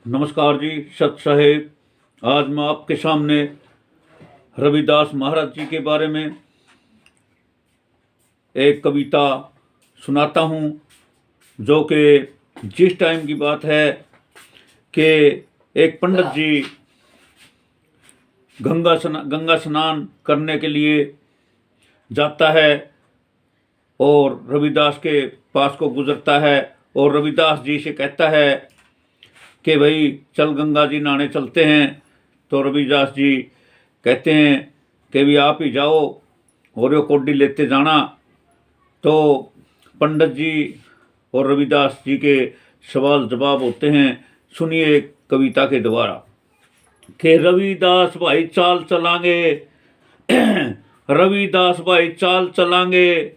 नमस्कार जी, सत साहेब। आज मैं आपके सामने रविदास महाराज जी के बारे में एक कविता सुनाता हूँ, जो कि जिस टाइम की बात है कि एक पंडित जी गंगा स्नान करने के लिए जाता है और रविदास के पास को गुजरता है और रविदास जी से कहता है कि भाई चल गंगा जी नहाने चलते हैं। तो रविदास जी कहते हैं कि भी आप ही जाओ और यो कोडी लेते जाना। तो पंडित जी और रविदास जी के सवाल जवाब होते हैं। सुनिए कविता के द्वारा कि रविदास भाई चाल चलांगे रविदास भाई चाल चलांगे,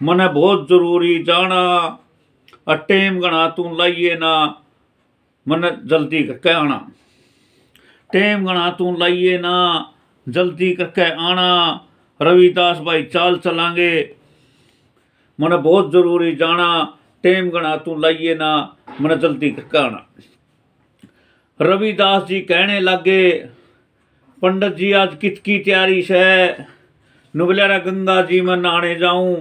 मने बहुत जरूरी जाना, टेम गणा तू लाइए ना, मन जल्दी करके आना। टेम गणा तू लाइए ना, जल्दी करके आना, रविदास भाई चाल चलांगे, मन बहुत जरूरी जाना, टेम गणा तू लाइए ना, मन जल्दी करके आना। रविदास जी कहने लगे, पंडित जी आज कितकी तैयारी से, नुबल्यारा गंगा जी में नहाने जाऊं,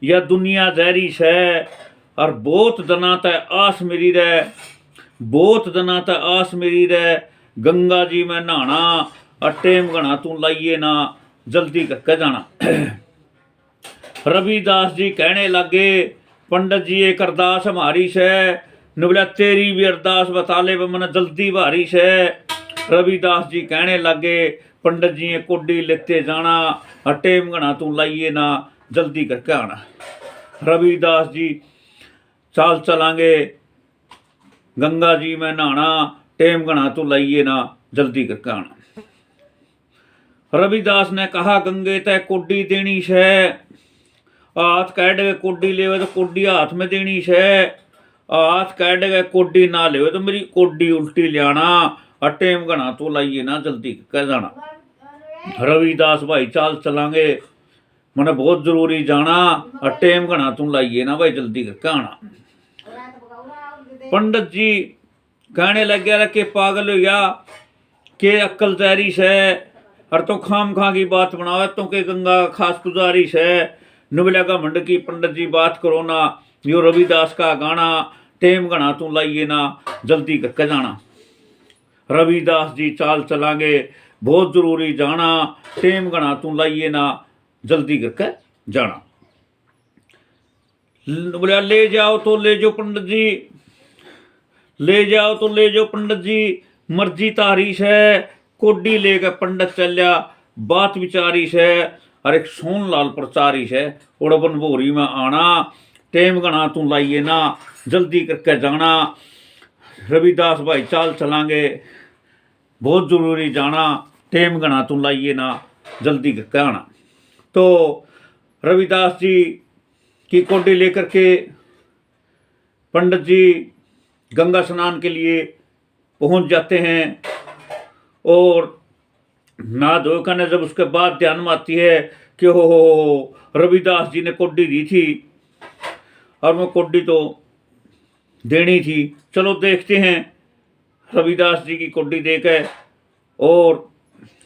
यह दुनिया जहरी से, और बहुत दना तय आस मेरी रे, बहुत दना तय आस मेरी रे, गंगा जी में नहाना, टेम गणा तू लाइए ना, जल्दी करके जाना। रविदास जी कहने लगे, पंडित जी एक अरदास हमारी से, नुबल्या तेरी भी अरदास बता ले मन जल्दी भारी से। रविदास जी कहने लगे, पंडित जी कोडी लेते जाना, टेम गणा तू लाइए ना, जल्दी करके आना। रविदास जी चाल चलांगे, गंगा जी में नहाना, टेम गणा तू लाइए ना, जल्दी करके आना। रविदास ने कहा, गंगे तय कोडी देनी से, हाथ काट के कोडी लेवे तो कोडी हाथ में देनी से, हाथ काट के कोडी ना लेवे तो मेरी कोडी उल्टी लियाना, टेम गणा तू लाइए ना, जल्दी करके जाना। रविदास भाई चाल चलांगे, मने बहुत जरूरी जाना, टेम गणा तू लाइए ना भाई, जल्दी करके आना। पंडित जी कहने लग गया कि पागल हो गया के अक्ल तैयारी से, और तो खाम खा की बात बनावे तो के गंगा खास पुजारी से, नुबल्या का मंड की पंडित जी बात करो ना, यो रविदास का गाना, टेम गणा तू लाइए ना, जल्दी करके जाना। रविदास जी चाल चलांगे, बहुत जरूरी जाना, टेम गणा तू लाइए ना, जल्दी करके जाना। बोला ले जाओ तो ले जाओ पंडित जी, ले जाओ तो ले जाओ पंडित जी, मर्जी तारी से, कोडी लेकर पंडित चलिया, बात विचारी से, और एक सोनलाल प्रचारी से, उड़बन भोरी में आना, टेम गणा तू लाइए ना, जल्दी करके जाना। रविदास भाई चाल चलांगे, बहुत जरूरी जाना, टेम गणा तू लाइए ना, जल्दी करके आना। तो रविदास जी की कोडी लेकर के पंडित जी गंगा स्नान के लिए पहुंच जाते हैं, और नहा धो कर जब उसके बाद ध्यान में आती है कि हो रविदास जी ने कोडी दी थी और वो कोडी तो देनी थी, चलो देखते हैं। रविदास जी की कोडी देकर और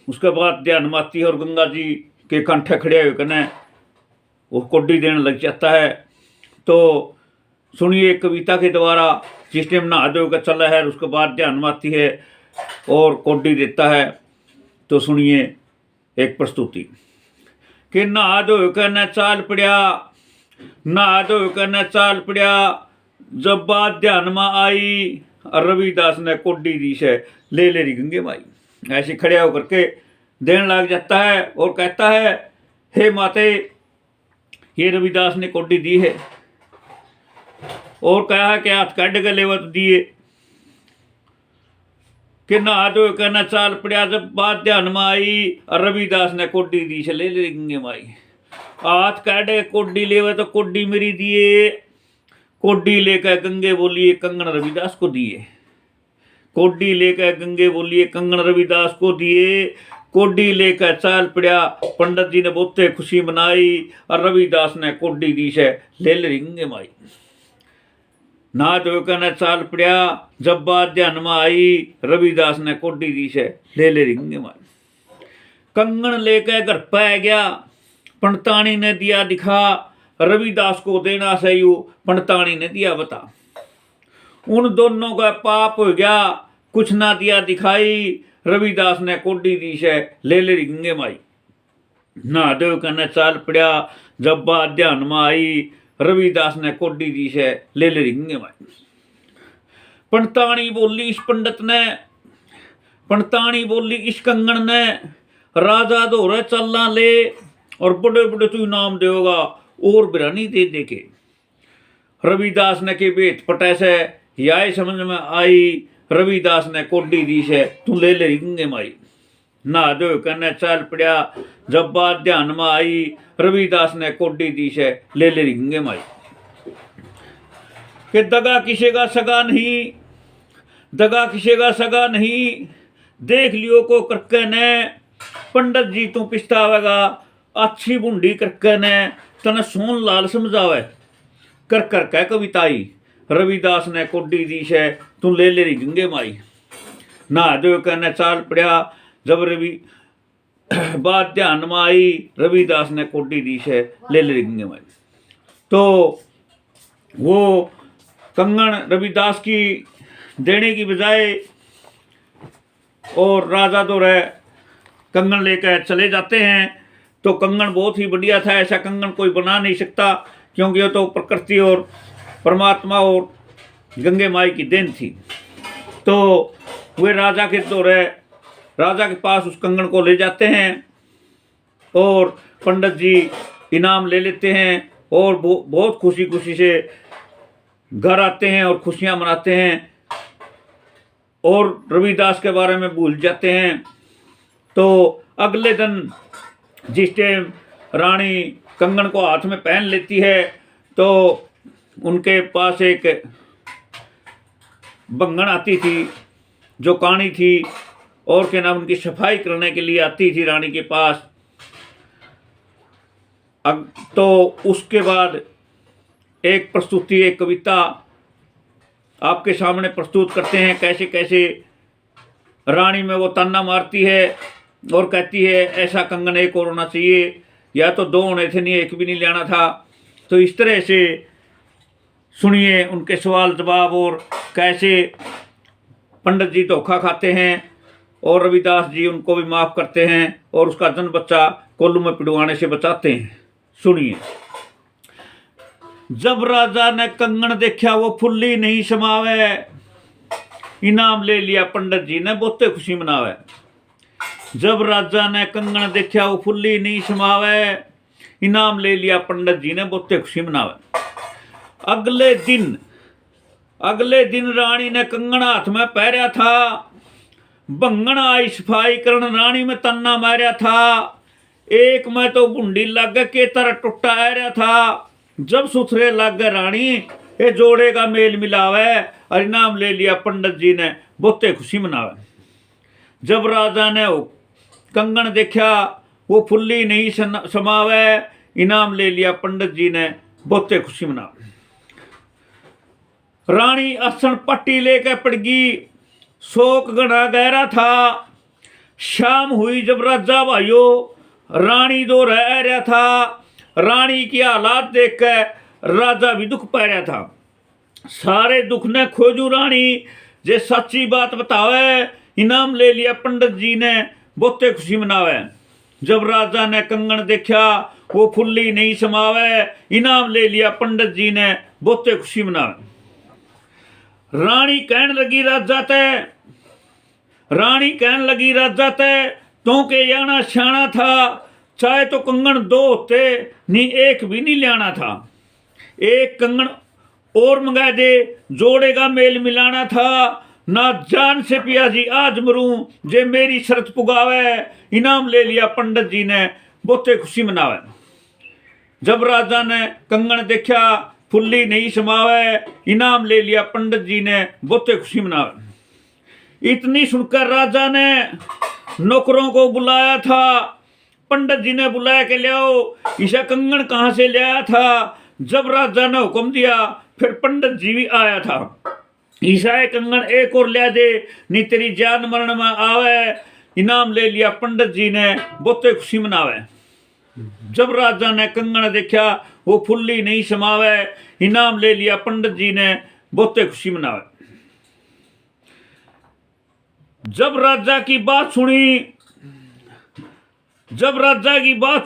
उसके बाद ध्यान में आती है और गंगा जी के कंठे खड़े हुए कने वो कोडी देने लग जाता है। तो सुनिए कविता के द्वारा, जिस टाइम नहा धो कर चला है उसके बाद ध्यान में आती है और कोडी देता है। तो सुनिए एक प्रस्तुति कि नहा धो कर न चाल पड़िया, नहा धो कर न चाल पड़िया, जब बात ध्यान में आई, रविदास ने कोडी दी से, ले ले रही गंगे माई। ऐसे खड़े होकर के देने लग जाता है और कहता है, हे माते ये रविदास ने कोडी दी है, और कहा कि हाथ कड़ के लेवत दिए कि नहा धो कर न चाल पड़िया, जब बात ध्यान में आई, रविदास ने कोडी दी से, ले ले गंगे माई। हाथ काट के कोडी लेवे तो कोडी मेरी दिए, कोडी लेकर गंगे बोलिए कंगन रविदास को दिए, कोडी लेकर गंगे बोलिए कंगन रविदास को दिए, कोडी लेकर चाल पड़िया, पंडित जी ने बहुते खुशी मनाई, और रविदास ने कोडी दी से, ले ले गंगे माई। ना धो कने चाल पड़िया, जब बात ध्यान में आई, रविदास ने कोडी दी से ले रिंगे मारी। कंगन लेके घर पे आ गया, पंडतानी ने दिया दिखा, रविदास को देना सही हो, पंडतानी ने दिया बता। उन दोनों का पाप हो गया, कुछ ना दिया दिखाई, रविदास ने कोडी दी से ले रिंगे माई। ना दो कने चाल पड़िया, जब बात ध्यान में आई, रविदास ने कोडी दी से ले रिंगे माई। पंडतानी बोली इस पंडित ने, पंडतानी बोली इस कंगन ने, राजा दौरे चलना ले और बड़े बड़े तू इनाम देगा और बिरानी दे दे के। रविदास ने के बेत पटे से यह समझ में आई, रविदास ने कोडी दी से तू ले रिंगे माई। ना दो कने चल पड़िया, जब बात ध्यान में आई, रविदास ने कोडी दी से ले रिंगे माई। कि दगा किसी का सगा नहीं, दगा किसी का सगा नहीं, देख लियो को करके ने, पंडित जी तू पिछतावेगा, अच्छी बूंदी करके ने तने सोन लाल समझावे, कर कर कह कविताई, रविदास ने कोडी दी से तू ले रिंगे माई। ना दो कहने चाल पड़िया, जब रवि बात ध्यान में आई, रविदास ने कोडी दी से ले रिंगे माई। तो वो कंगन रविदास की देने की बजाय और राजा तो रह कंगन लेकर चले जाते हैं। तो कंगन बहुत ही बढ़िया था, ऐसा कंगन कोई बना नहीं सकता, क्योंकि वो तो प्रकृति और परमात्मा और गंगे माई की देन थी। तो वे राजा के तो रह राजा के पास उस कंगन को ले जाते हैं और पंडित जी इनाम ले लेते हैं और बहुत खुशी खुशी से घर आते हैं और खुशियां मनाते हैं और रविदास के बारे में भूल जाते हैं। तो अगले दिन जिस टाइम रानी कंगन को हाथ में पहन लेती है, तो उनके पास एक बंगन आती थी जो कानी थी और के नाम उनकी सफाई करने के लिए आती थी रानी के पास। तो उसके बाद एक प्रस्तुति, एक कविता आपके सामने प्रस्तुत करते हैं, कैसे कैसे रानी में वो ताना मारती है और कहती है ऐसा कंगन एक और होना चाहिए, या तो दो होने थे, नहीं एक भी नहीं लेना था। तो इस तरह से सुनिए उनके सवाल जवाब और कैसे पंडित जी धोखा खाते हैं और रविदास जी उनको भी माफ़ करते हैं और उसका जन बच्चा कोल्लू में पिड़वाने से बचाते हैं। सुनिए। जब राजा ने कंगन देखा वो फुल्ली नहीं समावे, इनाम ले लिया पंडित जी ने बहुते खुशी मनावे। जब राजा ने कंगन देखा वो फुल्ली नहीं समावे, इनाम ले लिया पंडित जी ने बहुते खुशी मनावे। अगले दिन रानी ने कंगन हाथ में पहरा था, बंगन आई सफाई करन रानी में तन्ना मारा था। एक में तो बुंडी लग के तरह टुट्टा आ रहा था। जब सुथरे लग गए रानी ये जोड़े का मेल मिलावे, और इनाम ले लिया पंडित जी ने बहुते खुशी मनावे। जब राजा ने कंगन देखा वो फुल्ली नहीं समावे, इनाम ले लिया पंडित जी ने बहुते खुशी मनावे। रानी असन पट्टी लेकर पड़ गई, शोक घना गहरा था। शाम हुई जब राजा भाइयों रानी दो रह रहा था। रानी की हालात देखकर राजा भी दुख पा रहा था। सारे दुख ने खोजू रानी जे सच्ची बात बतावे, इनाम ले लिया पंडित जी ने बहुते खुशी मनावे। जब राजा ने कंगन देखा वो फुल्ली नहीं समावे, इनाम ले लिया पंडित जी ने बहुते खुशी मनावे। रानी कहन लगी राजा ते तो के याना शाना था, चाहे तो कंगन दो होते नहीं एक भी नहीं लाना था। एक कंगन और मंगा दे, जोड़े का मेल मिलाना था। ना जान से पिया जी आज मरूं जे मेरी शर्त पुगावे, इनाम ले लिया पंडित जी ने बहुते खुशी मनावे। जब राजा ने कंगन देखा फुल्ली नहीं समावे, इनाम ले लिया पंडित जी ने बहुते खुशी मनावे। इतनी सुनकर राजा ने नौकरों को बुलाया था। पंडित जी ने बुलाया के ले आओ, ईशा कंगन कहाँ से ले आया था। जब राजा ने हुक्म दिया फिर पंडित जी भी आया था। ईसाए कंगन एक और ले दे, नी तेरी जान मरण में आवे। इनाम ले लिया पंडित जी ने, बहुते खुशी मनावे। जब राजा ने कंगन देखा, वो फुल्ली नहीं समावे। इनाम ले लिया पंडित जी ने, बहुते खुशी मनावे। जब राजा की बात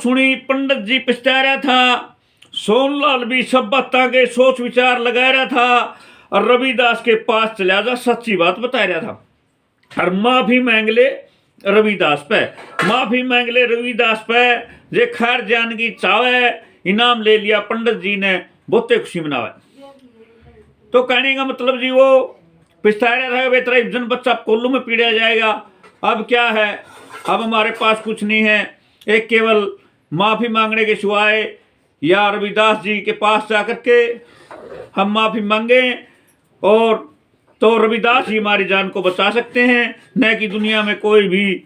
सुनी पंडित जी पछता रहा था। सोनलाल भी सब बातों के सोच विचार लगा रहा था और रविदास के पास चला जा सच्ची बात बता रहा था। और माफी मांग ले रविदास पे जे खैर जान की चावे। इनाम ले लिया पंडित जी ने, बहुते खुशी मनावे। तो कहने का मतलब जी, वो पछता रहा था वे तेरा जन बच्चा कोल्लू में पीड़ा जाएगा। अब क्या है, अब हमारे पास कुछ नहीं है, एक केवल माफी मांगने के सिवाय या रविदास जी के पास जाकर के हम माफी मांगे और तो रविदास जी हमारी जान को बचा सकते हैं। न कि दुनिया में कोई भी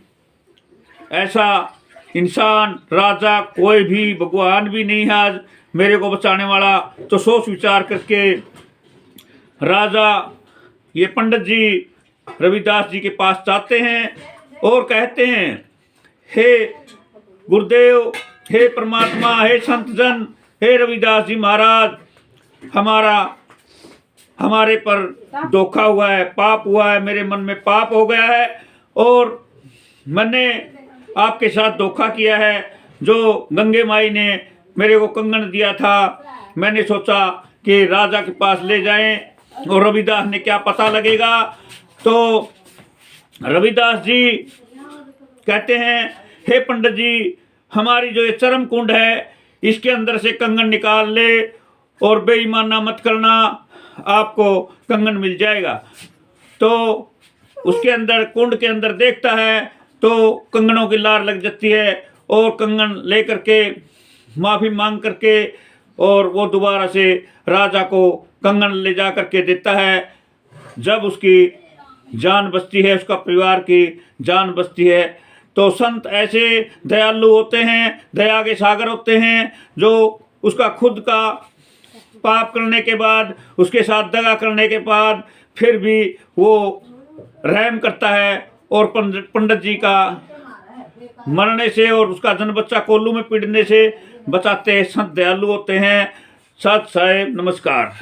ऐसा इंसान, राजा, कोई भी भगवान भी नहीं है आज मेरे को बचाने वाला। तो सोच विचार करके राजा ये पंडित जी रविदास जी के पास जाते हैं और कहते हैं, हे गुरुदेव, हे परमात्मा, हे संत जन, हे रविदास जी महाराज, हमारे पर धोखा हुआ है, पाप हुआ है, मेरे मन में पाप हो गया है और मैंने आपके साथ धोखा किया है। जो गंगे माई ने मेरे को कंगन दिया था, मैंने सोचा कि राजा के पास ले जाएं और रविदास ने क्या पता लगेगा। तो रविदास जी कहते हैं, हे पंडित जी, हमारी जो ये चरम कुंड है इसके अंदर से कंगन निकाल ले और बेईमाना मत करना, आपको कंगन मिल जाएगा। तो उसके अंदर, कुंड के अंदर देखता है तो कंगनों की लार लग जाती है और कंगन ले करके माफ़ी मांग करके और वो दोबारा से राजा को कंगन ले जा करके देता है। जब उसकी जान बचती है, उसका परिवार की जान बचती है। तो संत ऐसे दयालु होते हैं, दया के सागर होते हैं, जो उसका खुद का पाप करने के बाद, उसके साथ दगा करने के बाद फिर भी वो रहम करता है और पंडित जी का मरने से और उसका जन बच्चा कोल्लू में पीड़ने से बचाते हैं। संत दयालु होते हैं। सत साहेब, नमस्कार।